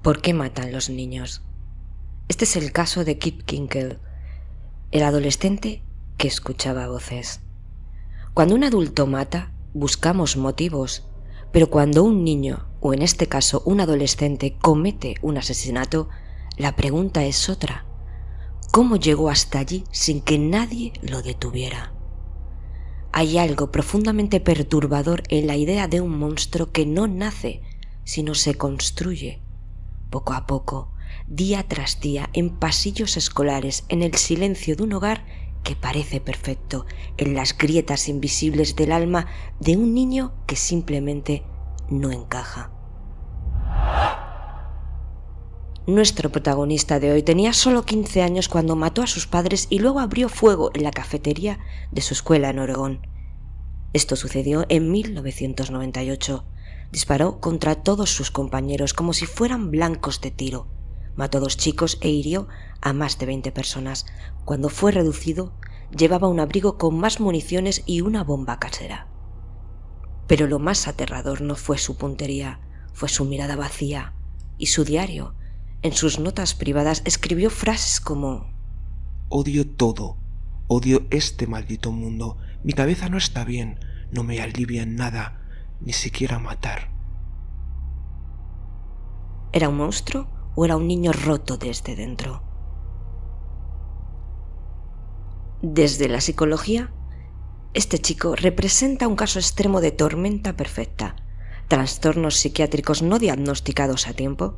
¿Por qué matan los niños? Este es el caso de Kip Kinkel, el adolescente que escuchaba voces. Cuando un adulto mata, buscamos motivos, pero cuando un niño, o en este caso un adolescente, comete un asesinato, la pregunta es otra. ¿Cómo llegó hasta allí sin que nadie lo detuviera? Hay algo profundamente perturbador en la idea de un monstruo que no nace, sino se construye, poco a poco, día tras día, en pasillos escolares, en el silencio de un hogar que parece perfecto, en las grietas invisibles del alma de un niño que simplemente no encaja. Nuestro protagonista de hoy tenía solo 15 años cuando mató a sus padres y luego abrió fuego en la cafetería de su escuela en Oregón. Esto sucedió en 1998. Disparó contra todos sus compañeros como si fueran blancos de tiro. Mató a 2 chicos e hirió a más de 20 personas. Cuando fue reducido, llevaba un abrigo con más municiones y una bomba casera. Pero lo más aterrador no fue su puntería, fue su mirada vacía y su diario. En sus notas privadas escribió frases como: odio todo, odio este maldito mundo, mi cabeza no está bien, no me alivia en nada, ni siquiera matar. ¿Era un monstruo o era un niño roto desde dentro? Desde la psicología, este chico representa un caso extremo de tormenta perfecta, trastornos psiquiátricos no diagnosticados a tiempo,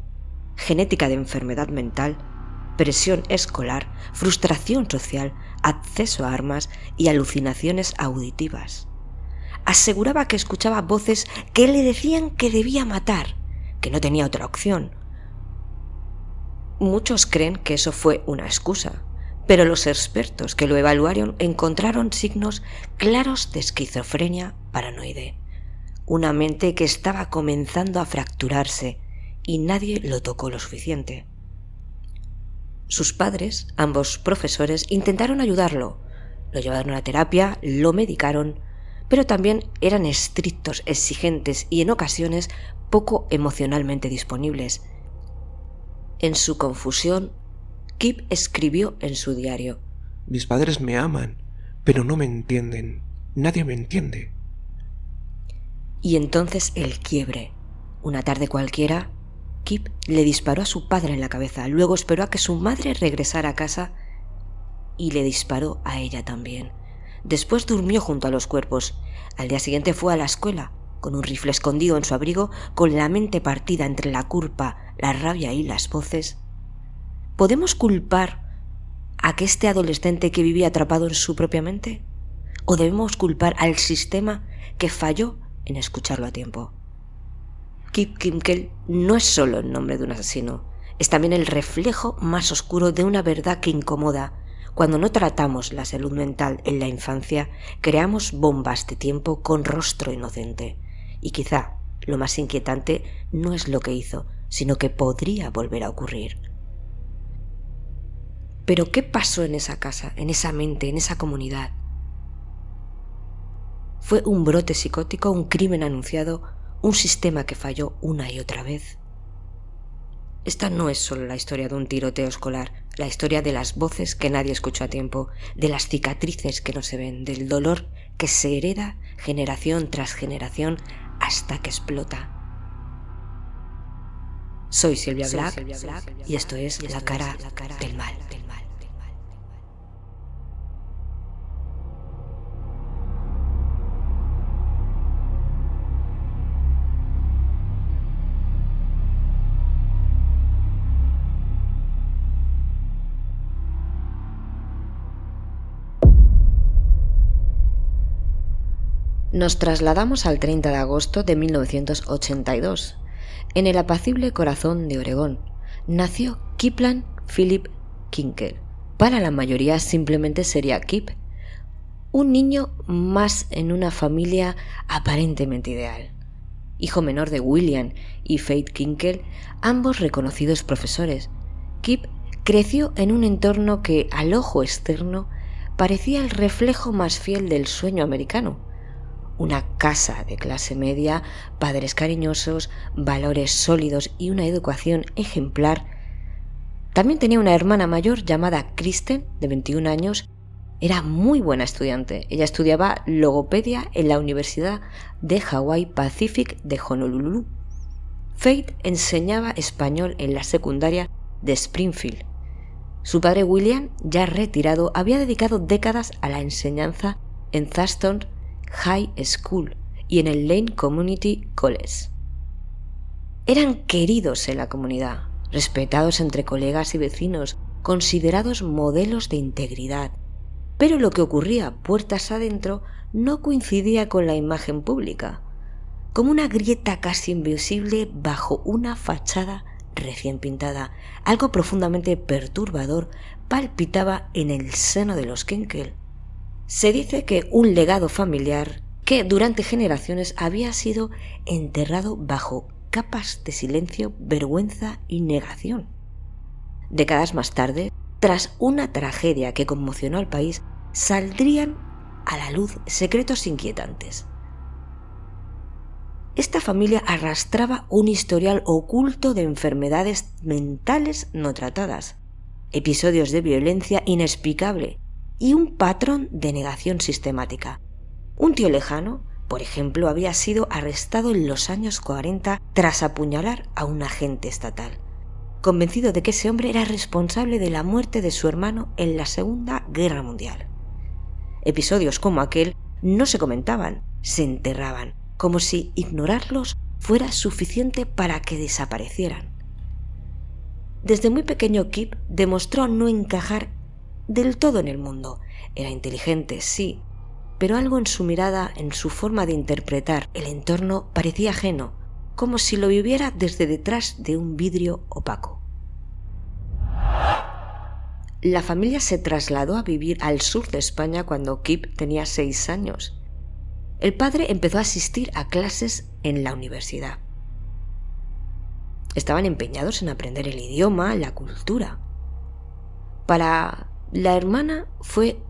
genética de enfermedad mental, presión escolar, frustración social, acceso a armas y alucinaciones auditivas. Aseguraba que escuchaba voces que le decían que debía matar, que no tenía otra opción. Muchos creen que eso fue una excusa, pero los expertos que lo evaluaron encontraron signos claros de esquizofrenia paranoide, una mente que estaba comenzando a fracturarse y nadie lo tocó lo suficiente. Sus padres, ambos profesores, intentaron ayudarlo, lo llevaron a terapia, lo medicaron, pero también eran estrictos, exigentes y en ocasiones poco emocionalmente disponibles. En su confusión, Kip escribió en su diario: mis padres me aman, pero no me entienden, nadie me entiende. Y entonces el quiebre. Una tarde cualquiera, Kip le disparó a su padre en la cabeza, luego esperó a que su madre regresara a casa y le disparó a ella también. Después durmió junto a los cuerpos. Al día siguiente fue a la escuela, con un rifle escondido en su abrigo, con la mente partida entre la culpa, la rabia y las voces. ¿Podemos culpar a este adolescente que vivía atrapado en su propia mente? ¿O debemos culpar al sistema que falló en escucharlo a tiempo? Kip Kinkel no es solo el nombre de un asesino, es también el reflejo más oscuro de una verdad que incomoda. Cuando no tratamos la salud mental en la infancia, creamos bombas de tiempo con rostro inocente. Y quizá lo más inquietante no es lo que hizo, sino que podría volver a ocurrir. Pero ¿qué pasó en esa casa, en esa mente, en esa comunidad? ¿Fue un brote psicótico, un crimen anunciado, un sistema que falló una y otra vez? Esta no es solo la historia de un tiroteo escolar, la historia de las voces que nadie escuchó a tiempo, de las cicatrices que no se ven, del dolor que se hereda generación tras generación hasta que explota. Soy Silvia Black y esto es La Cara del Mal. Nos trasladamos al 30 de agosto de 1982. En el apacible corazón de Oregón nació Kipland Philip Kinkel. Para la mayoría simplemente sería Kip, un niño más en una familia aparentemente ideal. Hijo menor de William y Faith Kinkel, ambos reconocidos profesores. Kip creció en un entorno que, al ojo externo, parecía el reflejo más fiel del sueño americano. una casa de clase media, padres cariñosos, valores sólidos y una educación ejemplar. También tenía una hermana mayor llamada Kristen, de 21 años. Era muy buena estudiante. Ella estudiaba logopedia en la Universidad de Hawaii Pacific de Honolulu. Faith enseñaba español en la secundaria de Springfield. Su padre William, ya retirado, había dedicado décadas a la enseñanza en Thurston High School y en el Lane Community College. Eran queridos en la comunidad, respetados entre colegas y vecinos, considerados modelos de integridad. Pero lo que ocurría puertas adentro no coincidía con la imagen pública. Como una grieta casi invisible bajo una fachada recién pintada, algo profundamente perturbador palpitaba en el seno de los Kenkel. Se dice que un legado familiar que durante generaciones había sido enterrado bajo capas de silencio, vergüenza y negación. Décadas más tarde, tras una tragedia que conmocionó al país, saldrían a la luz secretos inquietantes. Esta familia arrastraba un historial oculto de enfermedades mentales no tratadas, episodios de violencia inexplicable y un patrón de negación sistemática. Un tío lejano, por ejemplo, había sido arrestado en los años 40 tras apuñalar a un agente estatal, convencido de que ese hombre era responsable de la muerte de su hermano en la Segunda Guerra Mundial. Episodios como aquel no se comentaban, se enterraban, como si ignorarlos fuera suficiente para que desaparecieran. Desde muy pequeño Kip demostró no encajar del todo en el mundo. Era inteligente, sí, pero algo en su mirada, en su forma de interpretar el entorno parecía ajeno, como si lo viviera desde detrás de un vidrio opaco. La familia se trasladó a vivir al sur de España cuando Kip tenía 6 años. El padre empezó a asistir a clases en la universidad. Estaban empeñados en aprender el idioma, la cultura. Para la hermana fue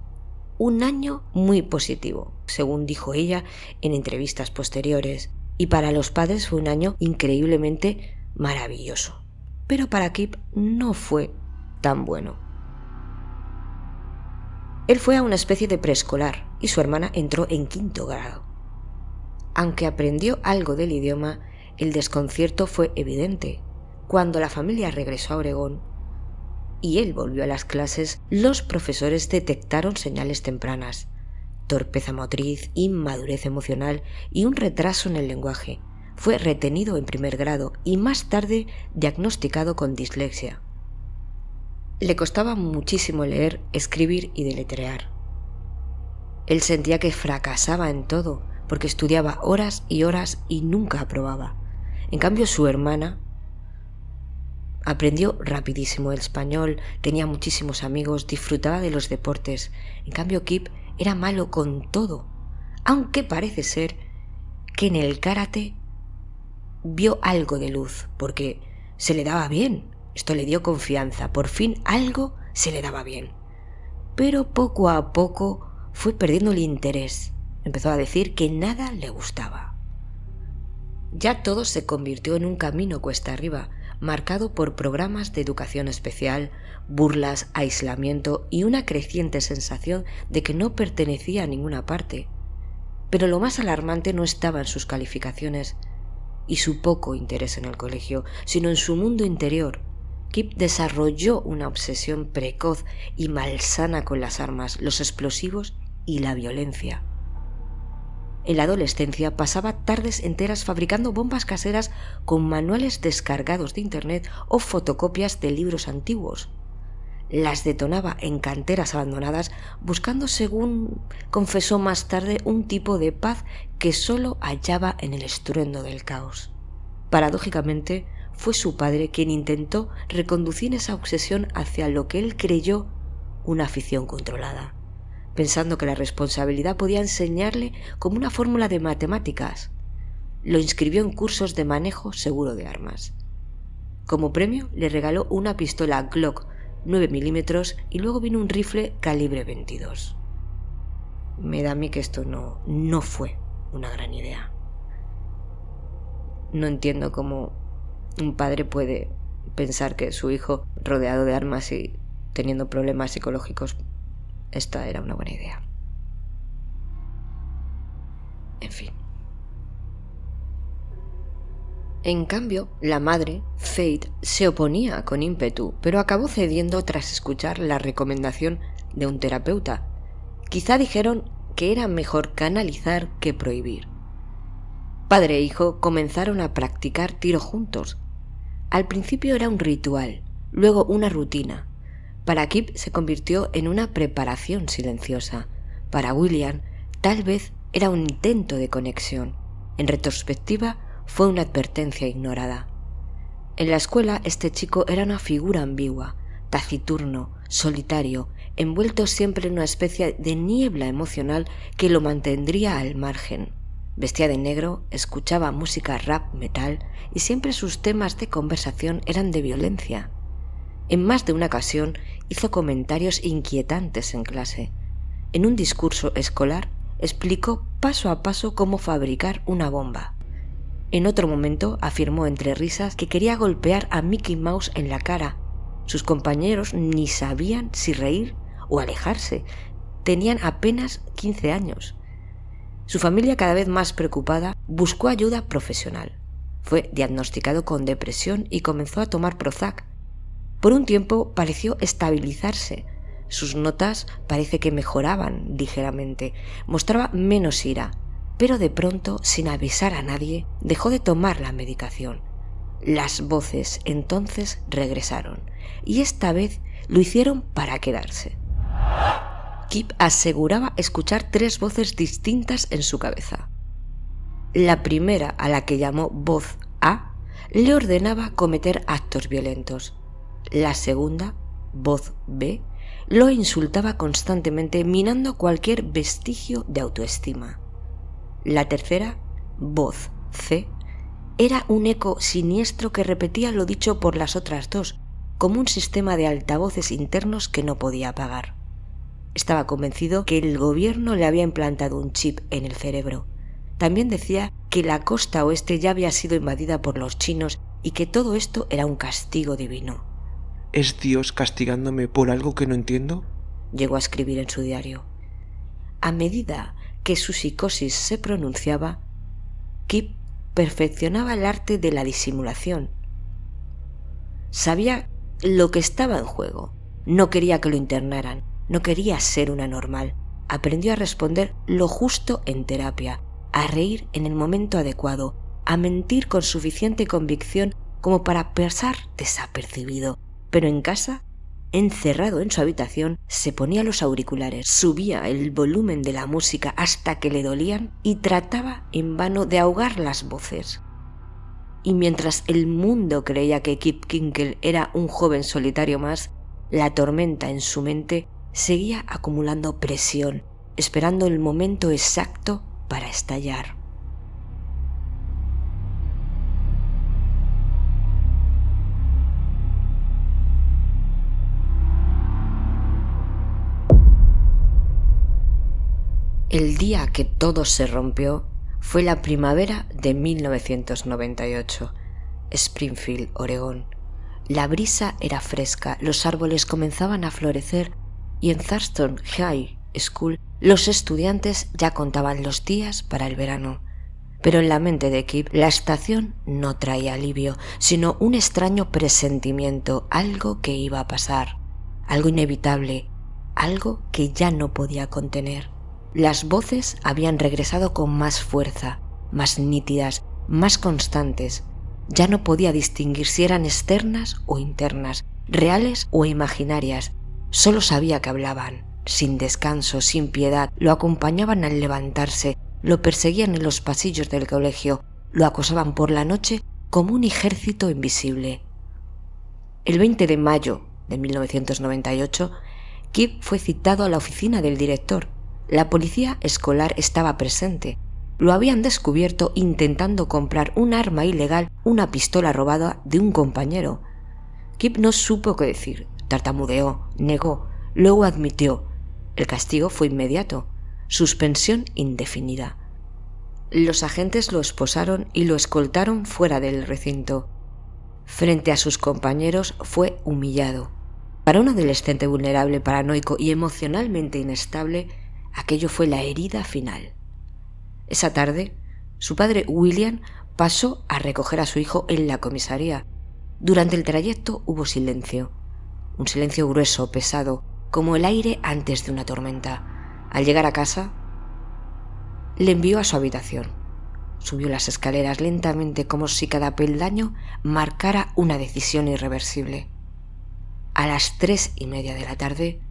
un año muy positivo, según dijo ella en entrevistas posteriores, y para los padres fue un año increíblemente maravilloso. Pero para Kip no fue tan bueno. Él fue a una especie de preescolar y su hermana entró en 5º grado. Aunque aprendió algo del idioma, el desconcierto fue evidente. Cuando la familia regresó a Oregón y él volvió a las clases, los profesores detectaron señales tempranas: torpeza motriz, inmadurez emocional y un retraso en el lenguaje. Fue retenido en 1er grado y más tarde diagnosticado con dislexia. Le costaba muchísimo leer, escribir y deletrear. Él sentía que fracasaba en todo, porque estudiaba horas y horas y nunca aprobaba. En cambio, su hermana aprendió rapidísimo el español, tenía muchísimos amigos, disfrutaba de los deportes. En cambio, Kip era malo con todo, aunque parece ser que en el karate vio algo de luz, porque se le daba bien. Esto le dio confianza, por fin algo se le daba bien. Pero poco a poco fue perdiendo el interés. Empezó a decir que nada le gustaba. Ya todo se convirtió en un camino cuesta arriba, marcado por programas de educación especial, burlas, aislamiento y una creciente sensación de que no pertenecía a ninguna parte. Pero lo más alarmante no estaba en sus calificaciones y su poco interés en el colegio, sino en su mundo interior. Kip desarrolló una obsesión precoz y malsana con las armas, los explosivos y la violencia. En la adolescencia pasaba tardes enteras fabricando bombas caseras con manuales descargados de internet o fotocopias de libros antiguos. Las detonaba en canteras abandonadas buscando, según confesó más tarde, un tipo de paz que solo hallaba en el estruendo del caos. Paradójicamente, fue su padre quien intentó reconducir esa obsesión hacia lo que él creyó una afición controlada, pensando que la responsabilidad podía enseñarle como una fórmula de matemáticas. Lo inscribió en cursos de manejo seguro de armas. Como premio le regaló una pistola Glock 9 milímetros y luego vino un rifle calibre 22. Me da a mí que esto no fue una gran idea. No entiendo cómo un padre puede pensar que su hijo, rodeado de armas y teniendo problemas psicológicos, esta era una buena idea. En fin. En cambio, la madre, Faith, se oponía con ímpetu, pero acabó cediendo tras escuchar la recomendación de un terapeuta. Quizá dijeron que era mejor canalizar que prohibir. Padre e hijo comenzaron a practicar tiro juntos. Al principio era un ritual, luego una rutina. Para Kip se convirtió en una preparación silenciosa. Para William, tal vez era un intento de conexión. En retrospectiva, fue una advertencia ignorada. En la escuela, este chico era una figura ambigua, taciturno, solitario, envuelto siempre en una especie de niebla emocional que lo mantendría al margen. Vestía de negro, escuchaba música rap metal y siempre sus temas de conversación eran de violencia. En más de una ocasión hizo comentarios inquietantes en clase. En un discurso escolar explicó paso a paso cómo fabricar una bomba. En otro momento afirmó entre risas que quería golpear a Mickey Mouse en la cara. Sus compañeros ni sabían si reír o alejarse. Tenían apenas 15 años. Su familia, cada vez más preocupada, buscó ayuda profesional. Fue diagnosticado con depresión y comenzó a tomar Prozac. Por un tiempo pareció estabilizarse. Sus notas parece que mejoraban ligeramente. Mostraba menos ira. Pero de pronto, sin avisar a nadie, dejó de tomar la medicación. Las voces entonces regresaron, y esta vez lo hicieron para quedarse. Kip aseguraba escuchar 3 voces distintas en su cabeza. La primera, a la que llamó voz A, le ordenaba cometer actos violentos. La segunda, voz B, lo insultaba constantemente, minando cualquier vestigio de autoestima. La tercera, voz C, era un eco siniestro que repetía lo dicho por las otras 2, como un sistema de altavoces internos que no podía apagar. Estaba convencido que el gobierno le había implantado un chip en el cerebro. También decía que la costa oeste ya había sido invadida por los chinos y que todo esto era un castigo divino. ¿Es Dios castigándome por algo que no entiendo? Llegó a escribir en su diario. A medida que su psicosis se pronunciaba, Kip perfeccionaba el arte de la disimulación. Sabía lo que estaba en juego. No quería que lo internaran, no quería ser una normal. Aprendió a responder lo justo en terapia, a reír en el momento adecuado, a mentir con suficiente convicción como para pasar desapercibido. Pero en casa, encerrado en su habitación, se ponía los auriculares, subía el volumen de la música hasta que le dolían y trataba en vano de ahogar las voces. Y mientras el mundo creía que Kip Kinkel era un joven solitario más, la tormenta en su mente seguía acumulando presión, esperando el momento exacto para estallar. El día que todo se rompió fue la primavera de 1998, Springfield, Oregón. La brisa era fresca, los árboles comenzaban a florecer y en Thurston High School los estudiantes ya contaban los días para el verano. Pero en la mente de Kip la estación no traía alivio, sino un extraño presentimiento, algo que iba a pasar, algo inevitable, algo que ya no podía contener. Las voces habían regresado con más fuerza, más nítidas, más constantes. Ya no podía distinguir si eran externas o internas, reales o imaginarias. Solo sabía que hablaban, sin descanso, sin piedad. Lo acompañaban al levantarse, lo perseguían en los pasillos del colegio, lo acosaban por la noche como un ejército invisible. El 20 de mayo de 1998, Kip fue citado a la oficina del director. La policía escolar estaba presente. Lo habían descubierto intentando comprar un arma ilegal, una pistola robada de un compañero. Kip no supo qué decir, tartamudeó, negó, luego admitió. El castigo fue inmediato, suspensión indefinida. Los agentes lo esposaron y lo escoltaron fuera del recinto. Frente a sus compañeros fue humillado. Para un adolescente vulnerable, paranoico y emocionalmente inestable, aquello fue la herida final. Esa tarde, su padre William pasó a recoger a su hijo en la comisaría. Durante el trayecto hubo silencio. Un silencio grueso, pesado, como el aire antes de una tormenta. Al llegar a casa, le envió a su habitación. Subió las escaleras lentamente como si cada peldaño marcara una decisión irreversible. A las 3:30 de la tarde,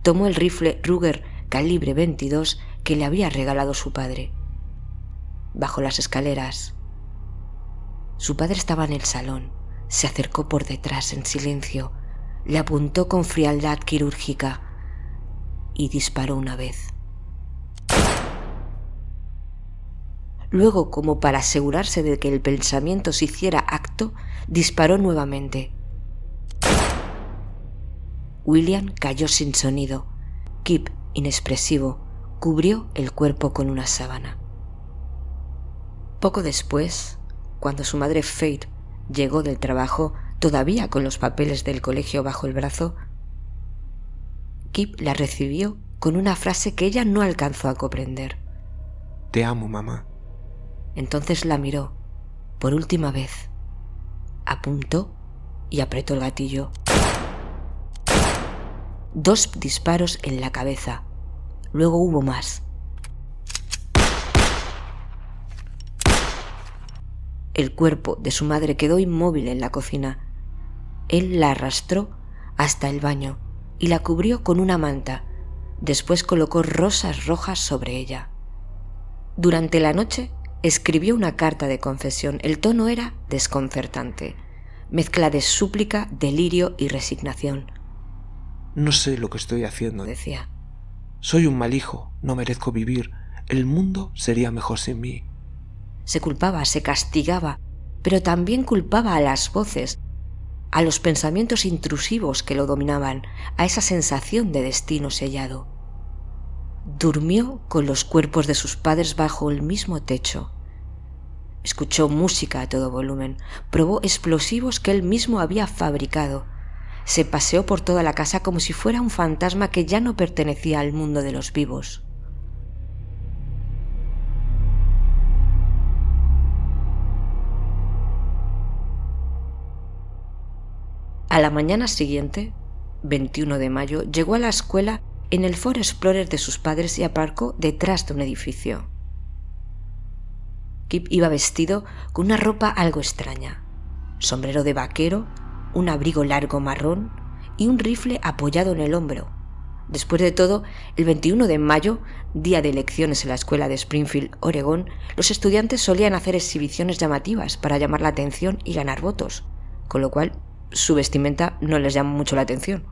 tomó el rifle Ruger calibre 22 que le había regalado su padre. Bajó las escaleras. Su padre estaba en el salón. Se acercó por detrás en silencio, le apuntó con frialdad quirúrgica y disparó una vez. Luego, como para asegurarse de que el pensamiento se hiciera acto, disparó nuevamente. William cayó sin sonido. Kip, inexpresivo, cubrió el cuerpo con una sábana. Poco después, cuando su madre Faith llegó del trabajo, todavía con los papeles del colegio bajo el brazo, Kip la recibió con una frase que ella no alcanzó a comprender. Te amo, mamá. Entonces la miró, por última vez, apuntó y apretó el gatillo. 2 disparos en la cabeza. Luego hubo más. El cuerpo de su madre quedó inmóvil en la cocina. Él la arrastró hasta el baño y la cubrió con una manta. Después colocó rosas rojas sobre ella. Durante la noche escribió una carta de confesión. El tono era desconcertante, mezcla de súplica, delirio y resignación. No sé lo que estoy haciendo, decía. Soy un mal hijo, no merezco vivir. El mundo sería mejor sin mí. Se culpaba, se castigaba, pero también culpaba a las voces, a los pensamientos intrusivos que lo dominaban, a esa sensación de destino sellado. Durmió con los cuerpos de sus padres bajo el mismo techo. Escuchó música a todo volumen, probó explosivos que él mismo había fabricado. Se paseó por toda la casa como si fuera un fantasma que ya no pertenecía al mundo de los vivos. A la mañana siguiente, 21 de mayo, llegó a la escuela en el Ford Explorer de sus padres y aparcó detrás de un edificio. Kip iba vestido con una ropa algo extraña, sombrero de vaquero, un abrigo largo marrón y un rifle apoyado en el hombro. Después de todo, el 21 de mayo, día de elecciones en la escuela de Springfield, Oregón, los estudiantes solían hacer exhibiciones llamativas para llamar la atención y ganar votos, con lo cual su vestimenta no les llamó mucho la atención.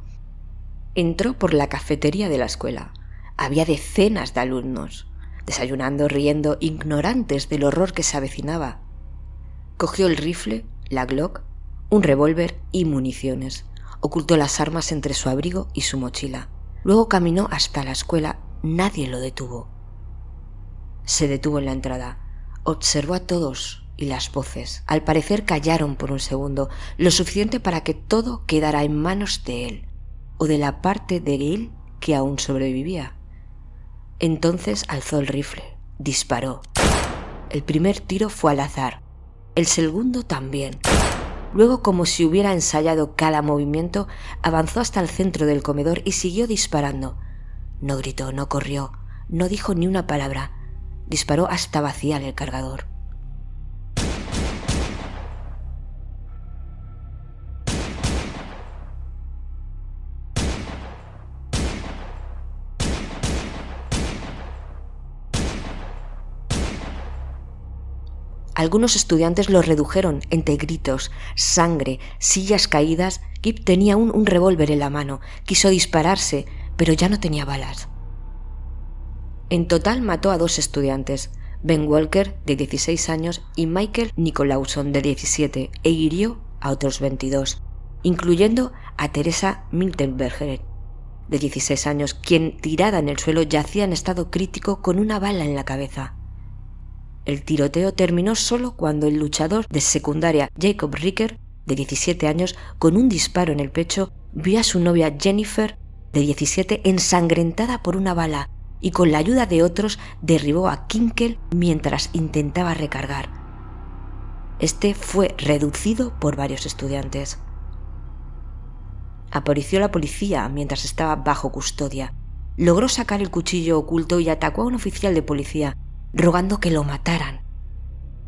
Entró por la cafetería de la escuela. Había decenas de alumnos, desayunando, riendo, ignorantes del horror que se avecinaba. Cogió el rifle, la Glock, un revólver y municiones. Ocultó las armas entre su abrigo y su mochila. Luego caminó hasta la escuela. Nadie lo detuvo. Se detuvo en la entrada. Observó a todos y las voces. Al parecer callaron por un segundo, lo suficiente para que todo quedara en manos de él, o de la parte de él que aún sobrevivía. Entonces alzó el rifle, disparó. El primer tiro fue al azar, el segundo también. Luego, como si hubiera ensayado cada movimiento, avanzó hasta el centro del comedor y siguió disparando. No gritó, no corrió, no dijo ni una palabra. Disparó hasta vaciar el cargador. Algunos estudiantes lo redujeron entre gritos, sangre, sillas caídas. Kip tenía un revólver en la mano. Quiso dispararse, pero ya no tenía balas. En total mató a 2 estudiantes, Ben Walker, de 16 años, y Michael Nicholson, de 17, e hirió a otros 22, incluyendo a Teresa Miltenberger, de 16 años, quien, tirada en el suelo, yacía en estado crítico con una bala en la cabeza. El tiroteo terminó solo cuando el luchador de secundaria Jacob Ricker, de 17 años, con un disparo en el pecho, vio a su novia Jennifer, de 17, ensangrentada por una bala y con la ayuda de otros derribó a Kinkel mientras intentaba recargar. Este fue reducido por varios estudiantes. Apareció la policía mientras estaba bajo custodia. Logró sacar el cuchillo oculto y atacó a un oficial de policía, rogando que lo mataran.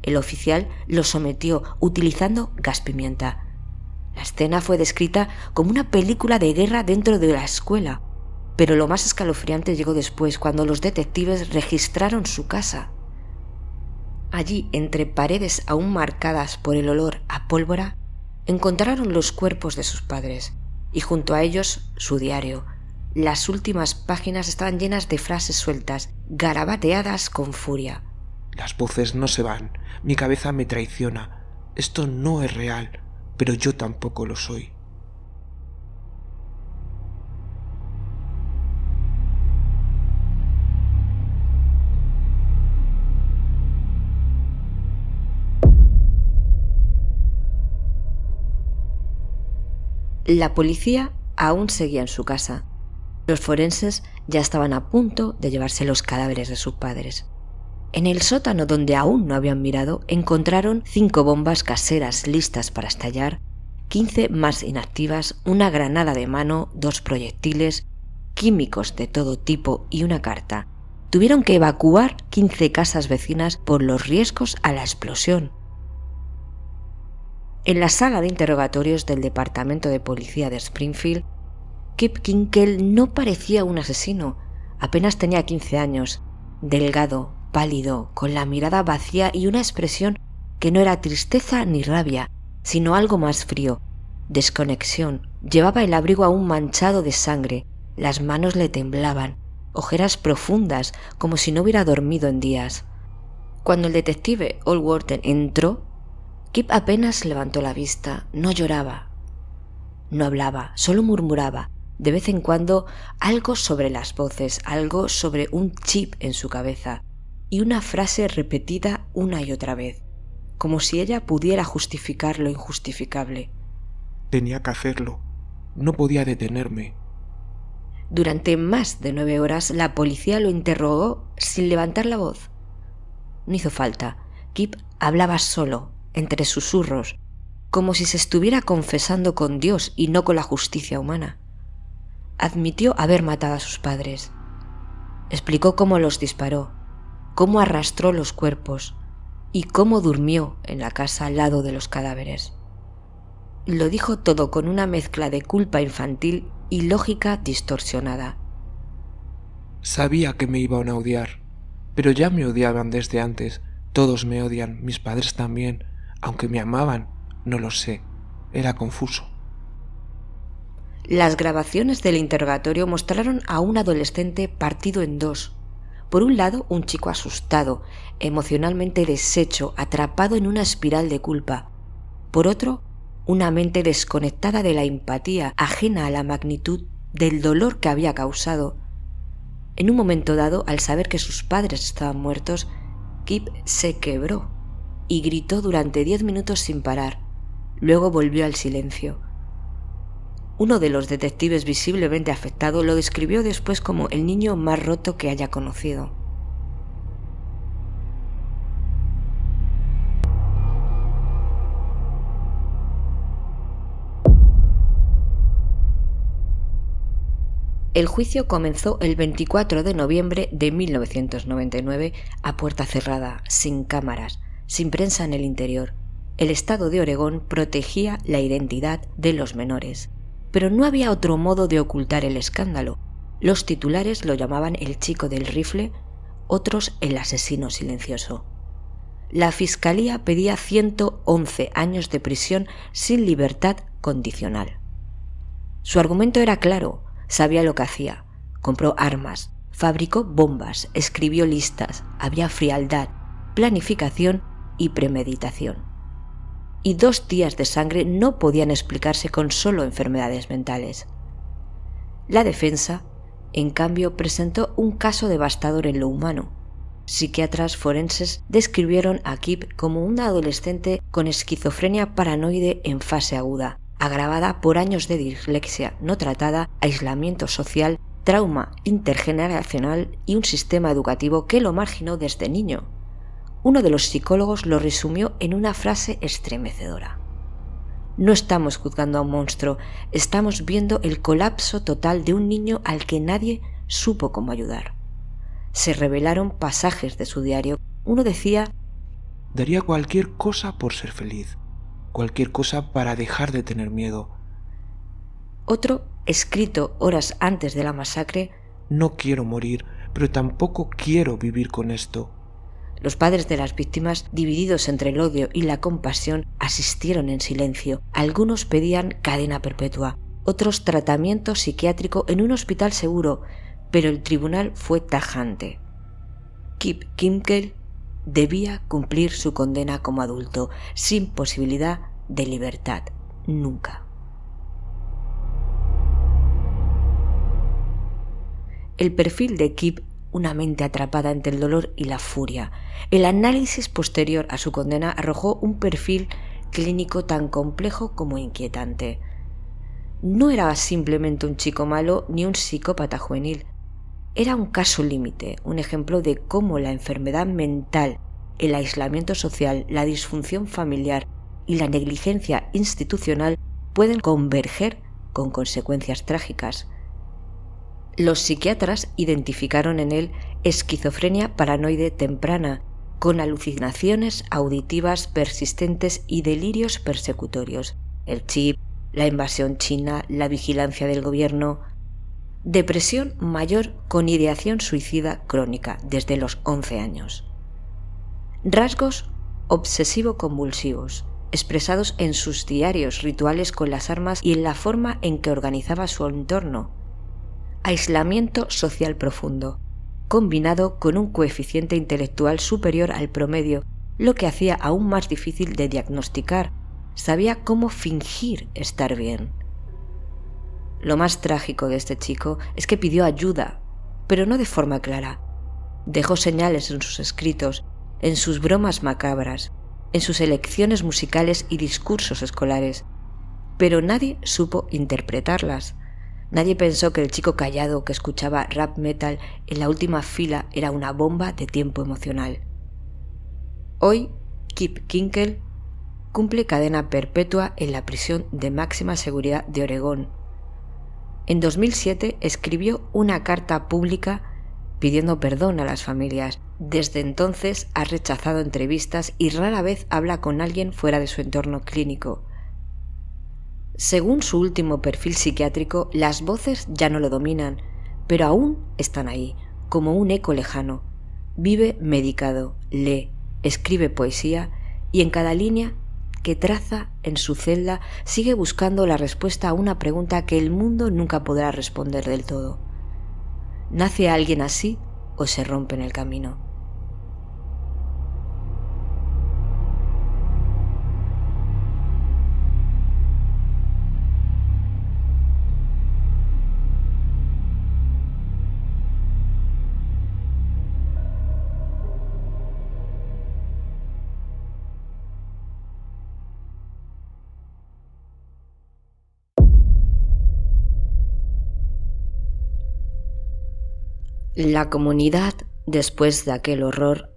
El oficial lo sometió utilizando gas pimienta. La escena fue descrita como una película de guerra dentro de la escuela, pero lo más escalofriante llegó después, cuando los detectives registraron su casa. Allí, entre paredes aún marcadas por el olor a pólvora, encontraron los cuerpos de sus padres y junto a ellos su diario. Las últimas páginas estaban llenas de frases sueltas, garabateadas con furia. Las voces no se van, mi cabeza me traiciona. Esto no es real, pero yo tampoco lo soy. La policía aún seguía en su casa. Los forenses ya estaban a punto de llevarse los cadáveres de sus padres. En el sótano, donde aún no habían mirado, encontraron 5 bombas caseras listas para estallar, 15 más inactivas, una granada de mano, 2 proyectiles, químicos de todo tipo y una carta. Tuvieron que evacuar 15 casas vecinas por los riesgos a la explosión. En la sala de interrogatorios del Departamento de Policía de Springfield, Kip Kinkel no parecía un asesino. Apenas tenía 15 años, delgado, pálido, con la mirada vacía y una expresión que no era tristeza ni rabia, sino algo más frío, desconexión. Llevaba el abrigo aún manchado de sangre, las manos le temblaban, ojeras profundas, como si no hubiera dormido en días. Cuando el detective Allworthy entró, Kip apenas levantó la vista, no lloraba, no hablaba, solo murmuraba, de vez en cuando, algo sobre las voces, algo sobre un chip en su cabeza, y una frase repetida una y otra vez, como si ella pudiera justificar lo injustificable. Tenía que hacerlo. No podía detenerme. Durante más de 9 horas la policía lo interrogó sin levantar la voz. No hizo falta. Kip hablaba solo, entre susurros, como si se estuviera confesando con Dios y no con la justicia humana. Admitió haber matado a sus padres. Explicó cómo los disparó, cómo arrastró los cuerpos y cómo durmió en la casa al lado de los cadáveres. Lo dijo todo con una mezcla de culpa infantil y lógica distorsionada. Sabía que me iban a odiar, pero ya me odiaban desde antes. Todos me odian, mis padres también, aunque me amaban, no lo sé. Era confuso. Las grabaciones del interrogatorio mostraron a un adolescente partido en 2. Por un lado, un chico asustado, emocionalmente deshecho, atrapado en una espiral de culpa. Por otro, una mente desconectada de la empatía, ajena a la magnitud del dolor que había causado. En un momento dado, al saber que sus padres estaban muertos, Kip se quebró y gritó durante 10 minutos sin parar. Luego volvió al silencio. Uno de los detectives visiblemente afectado lo describió después como el niño más roto que haya conocido. El juicio comenzó el 24 de noviembre de 1999 a puerta cerrada, sin cámaras, sin prensa en el interior. El estado de Oregón protegía la identidad de los menores. Pero no había otro modo de ocultar el escándalo. Los titulares lo llamaban el chico del rifle, otros el asesino silencioso. La fiscalía pedía 111 años de prisión sin libertad condicional. Su argumento era claro, sabía lo que hacía, compró armas, fabricó bombas, escribió listas, había frialdad, planificación y premeditación. Y 2 días de sangre no podían explicarse con solo enfermedades mentales. La defensa, en cambio, presentó un caso devastador en lo humano. psiquiatras forenses describieron a Kip como un adolescente con esquizofrenia paranoide en fase aguda, agravada por años de dislexia no tratada, aislamiento social, trauma intergeneracional y un sistema educativo que lo marginó desde niño. Uno de los psicólogos lo resumió en una frase estremecedora: no estamos juzgando a un monstruo, estamos viendo el colapso total de un niño al que nadie supo cómo ayudar. Se revelaron pasajes de su diario. Uno decía: daría cualquier cosa por ser feliz, cualquier cosa para dejar de tener miedo. Otro, escrito horas antes de la masacre: no quiero morir, pero tampoco quiero vivir con esto. Los padres de las víctimas, divididos entre el odio y la compasión, asistieron en silencio. Algunos pedían cadena perpetua, otros tratamiento psiquiátrico en un hospital seguro, pero el tribunal fue tajante. Kip Kinkel debía cumplir su condena como adulto, sin posibilidad de libertad, nunca. El perfil de Kip, una mente atrapada entre el dolor y la furia. El análisis posterior a su condena arrojó un perfil clínico tan complejo como inquietante. No era simplemente un chico malo ni un psicópata juvenil. Era un caso límite, un ejemplo de cómo la enfermedad mental, el aislamiento social, la disfunción familiar y la negligencia institucional pueden converger con consecuencias trágicas. Los psiquiatras identificaron en él esquizofrenia paranoide temprana, con alucinaciones auditivas persistentes y delirios persecutorios, el chip, la invasión china, la vigilancia del gobierno. Depresión mayor con ideación suicida crónica desde los 11 años. Rasgos obsesivo-convulsivos, expresados en sus diarios, rituales con las armas y en la forma en que organizaba su entorno. Aislamiento social profundo, combinado con un coeficiente intelectual superior al promedio, lo que hacía aún más difícil de diagnosticar. Sabía cómo fingir estar bien. Lo más trágico de este chico es que pidió ayuda, pero no de forma clara. Dejó señales en sus escritos, en sus bromas macabras, en sus elecciones musicales y discursos escolares, pero nadie supo interpretarlas. Nadie pensó que el chico callado que escuchaba rap metal en la última fila era una bomba de tiempo emocional. Hoy, Kip Kinkel cumple cadena perpetua en la prisión de máxima seguridad de Oregón. En 2007 escribió una carta pública pidiendo perdón a las familias. Desde entonces ha rechazado entrevistas y rara vez habla con alguien fuera de su entorno clínico. Según su último perfil psiquiátrico, las voces ya no lo dominan, pero aún están ahí, como un eco lejano. Vive medicado, lee, escribe poesía y en cada línea que traza en su celda sigue buscando la respuesta a una pregunta que el mundo nunca podrá responder del todo. ¿Nace alguien así o se rompe en el camino? La comunidad, después de aquel horror,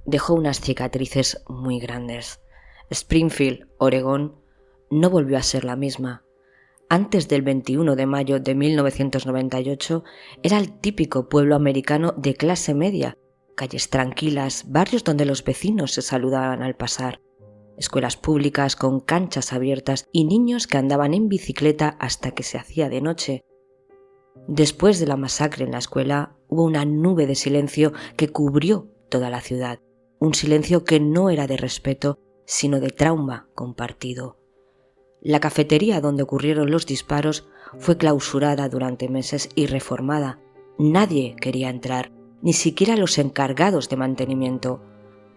dejó unas cicatrices muy grandes. Springfield, Oregón, no volvió a ser la misma. Antes del 21 de mayo de 1998 era el típico pueblo americano de clase media, calles tranquilas, barrios donde los vecinos se saludaban al pasar, escuelas públicas con canchas abiertas y niños que andaban en bicicleta hasta que se hacía de noche. Después de la masacre en la escuela, hubo una nube de silencio que cubrió toda la ciudad, un silencio que no era de respeto, sino de trauma compartido. La cafetería donde ocurrieron los disparos fue clausurada durante meses y reformada. Nadie quería entrar, ni siquiera los encargados de mantenimiento.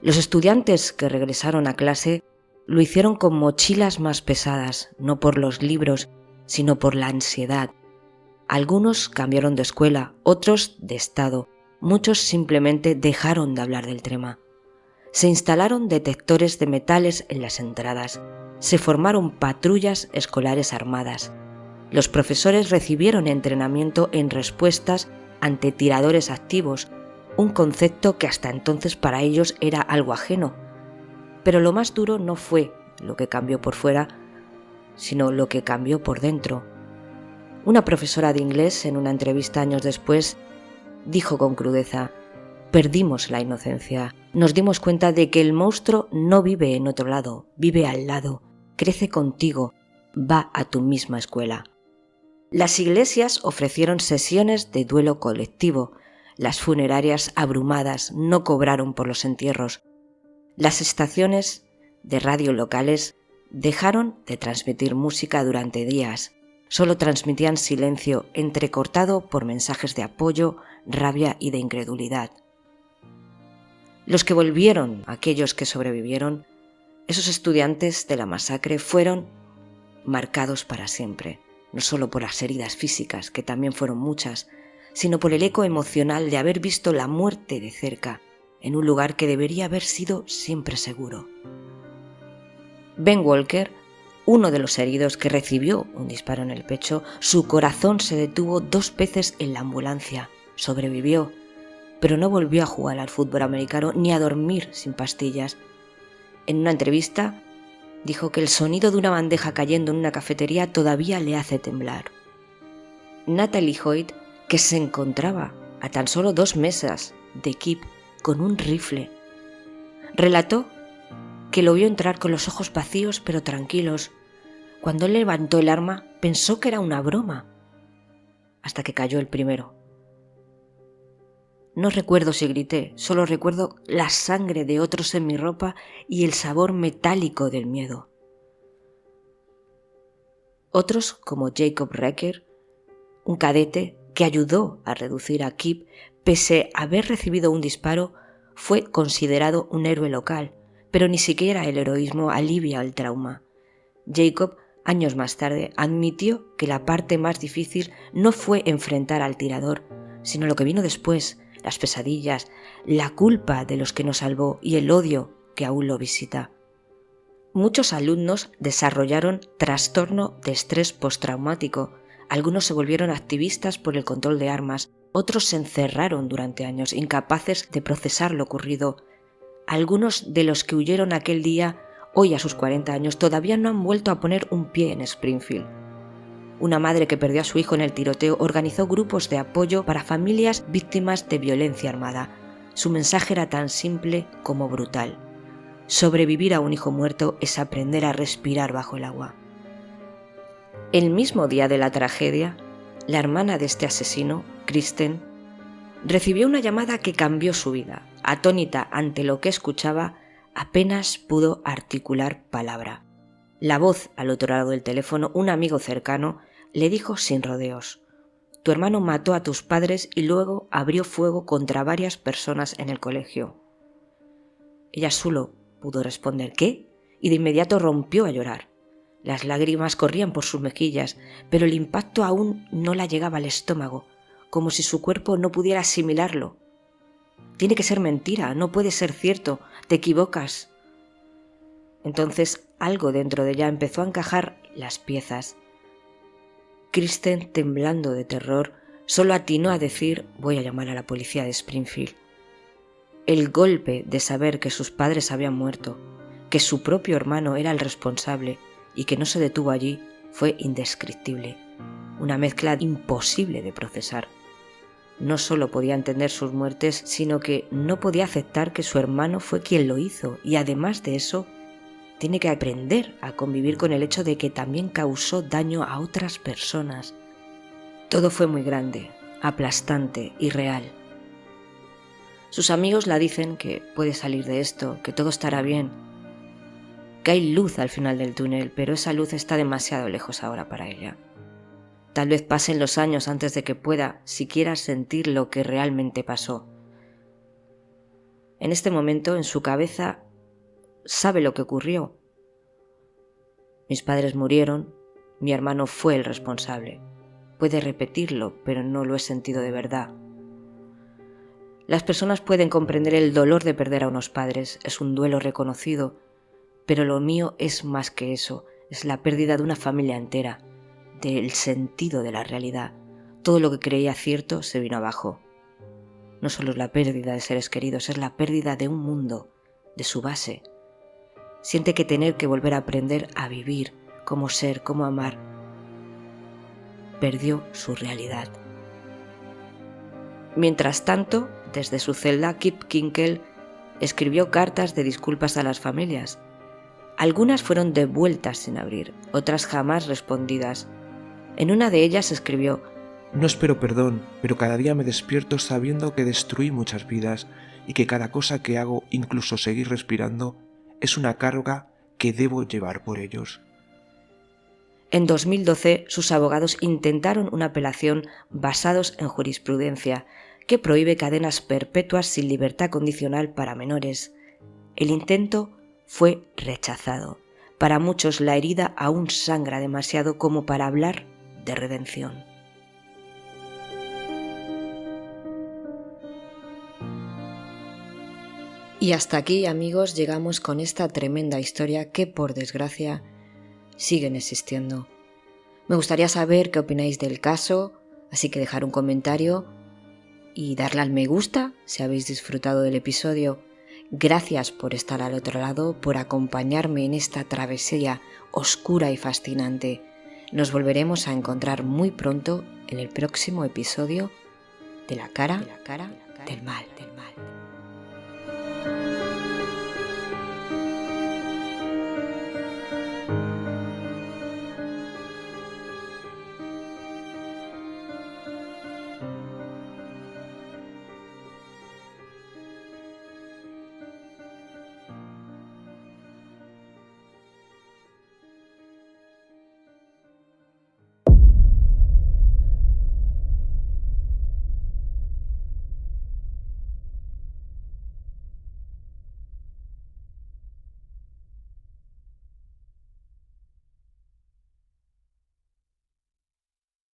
Los estudiantes que regresaron a clase lo hicieron con mochilas más pesadas, no por los libros, sino por la ansiedad. Algunos cambiaron de escuela, otros de estado. muchos simplemente dejaron de hablar del tema. Se instalaron detectores de metales en las entradas, se formaron patrullas escolares armadas. Los profesores recibieron entrenamiento en respuestas ante tiradores activos, un concepto que hasta entonces para ellos era algo ajeno. Pero lo más duro no fue lo que cambió por fuera, sino lo que cambió por dentro. Una profesora de inglés, en una entrevista años después, dijo con crudeza: perdimos la inocencia, nos dimos cuenta de que el monstruo no vive en otro lado, vive al lado, crece contigo, va a tu misma escuela. Las iglesias ofrecieron sesiones de duelo colectivo, las funerarias abrumadas no cobraron por los entierros, las estaciones de radio locales dejaron de transmitir música durante días, solo transmitían silencio entrecortado por mensajes de apoyo, rabia y de incredulidad. Los que volvieron, aquellos que sobrevivieron, esos estudiantes de la masacre fueron marcados para siempre, no solo por las heridas físicas, que también fueron muchas, sino por el eco emocional de haber visto la muerte de cerca, en un lugar que debería haber sido siempre seguro. Ben Walker, uno de los heridos que recibió un disparo en el pecho, su corazón se detuvo 2 veces en la ambulancia, sobrevivió, pero no volvió a jugar al fútbol americano ni a dormir sin pastillas. En una entrevista dijo que el sonido de una bandeja cayendo en una cafetería todavía le hace temblar. Natalie Hoyt, que se encontraba a tan solo 2 mesas de Kip con un rifle, relató que lo vio entrar con los ojos vacíos pero tranquilos. Cuando él levantó el arma pensó que era una broma, hasta que cayó el primero. No recuerdo si grité, solo recuerdo la sangre de otros en mi ropa y el sabor metálico del miedo. Otros, como Jacob Recker, un cadete que ayudó a reducir a Kip pese a haber recibido un disparo, fue considerado un héroe local, pero ni siquiera el heroísmo alivia el trauma. Jacob, años más tarde, admitió que la parte más difícil no fue enfrentar al tirador, sino lo que vino después, las pesadillas, la culpa de los que nos salvó y el odio que aún lo visita. Muchos alumnos desarrollaron trastorno de estrés postraumático, algunos se volvieron activistas por el control de armas, otros se encerraron durante años, incapaces de procesar lo ocurrido. Algunos de los que huyeron aquel día, hoy a sus 40 años, todavía no han vuelto a poner un pie en Springfield. Una madre que perdió a su hijo en el tiroteo organizó grupos de apoyo para familias víctimas de violencia armada. Su mensaje era tan simple como brutal. Sobrevivir a un hijo muerto es aprender a respirar bajo el agua. El mismo día de la tragedia, la hermana de este asesino, Kristen, recibió una llamada que cambió su vida. Atónita ante lo que escuchaba, apenas pudo articular palabra. La voz al otro lado del teléfono, un amigo cercano, le dijo sin rodeos: tu hermano mató a tus padres y luego abrió fuego contra varias personas en el colegio. Ella solo pudo responder ¿qué? Y de inmediato rompió a llorar. Las lágrimas corrían por sus mejillas, pero el impacto aún no la llegaba al estómago, como si su cuerpo no pudiera asimilarlo. Tiene que ser mentira, no puede ser cierto, te equivocas. Entonces algo dentro de ella empezó a encajar las piezas. Kristen, temblando de terror, solo atinó a decir: voy a llamar a la policía de Springfield. El golpe de saber que sus padres habían muerto, que su propio hermano era el responsable y que no se detuvo allí, fue indescriptible. Una mezcla imposible de procesar. No solo podía entender sus muertes, sino que no podía aceptar que su hermano fue quien lo hizo, y además de eso, tiene que aprender a convivir con el hecho de que también causó daño a otras personas. Todo fue muy grande, aplastante y real. Sus amigos la dicen que puede salir de esto, que todo estará bien, que hay luz al final del túnel, pero esa luz está demasiado lejos ahora para ella. Tal vez pasen los años antes de que pueda siquiera sentir lo que realmente pasó. En este momento, en su cabeza, sabe lo que ocurrió. Mis padres murieron, mi hermano fue el responsable. Puede repetirlo, pero no lo he sentido de verdad. Las personas pueden comprender el dolor de perder a unos padres, es un duelo reconocido, pero lo mío es más que eso, es la pérdida de una familia entera, del sentido de la realidad. Todo lo que creía cierto se vino abajo. No solo es la pérdida de seres queridos, es la pérdida de un mundo, de su base. Siente que tener que volver a aprender a vivir, cómo ser, cómo amar, perdió su realidad. Mientras tanto, desde su celda, Kip Kinkel escribió cartas de disculpas a las familias. Algunas fueron devueltas sin abrir, otras jamás respondidas. En una de ellas escribió: No espero perdón, pero cada día me despierto sabiendo que destruí muchas vidas y que cada cosa que hago, incluso seguir respirando, es una carga que debo llevar por ellos. En 2012, sus abogados intentaron una apelación basados en jurisprudencia que prohíbe cadenas perpetuas sin libertad condicional para menores. El intento fue rechazado. Para muchos, la herida aún sangra demasiado como para hablar de redención. Y hasta aquí, amigos, llegamos con esta tremenda historia que, por desgracia, siguen existiendo. Me gustaría saber qué opináis del caso, así que dejar un comentario y darle al me gusta si habéis disfrutado del episodio. Gracias por estar al otro lado, por acompañarme en esta travesía oscura y fascinante. Nos volveremos a encontrar muy pronto en el próximo episodio de La Cara del Mal.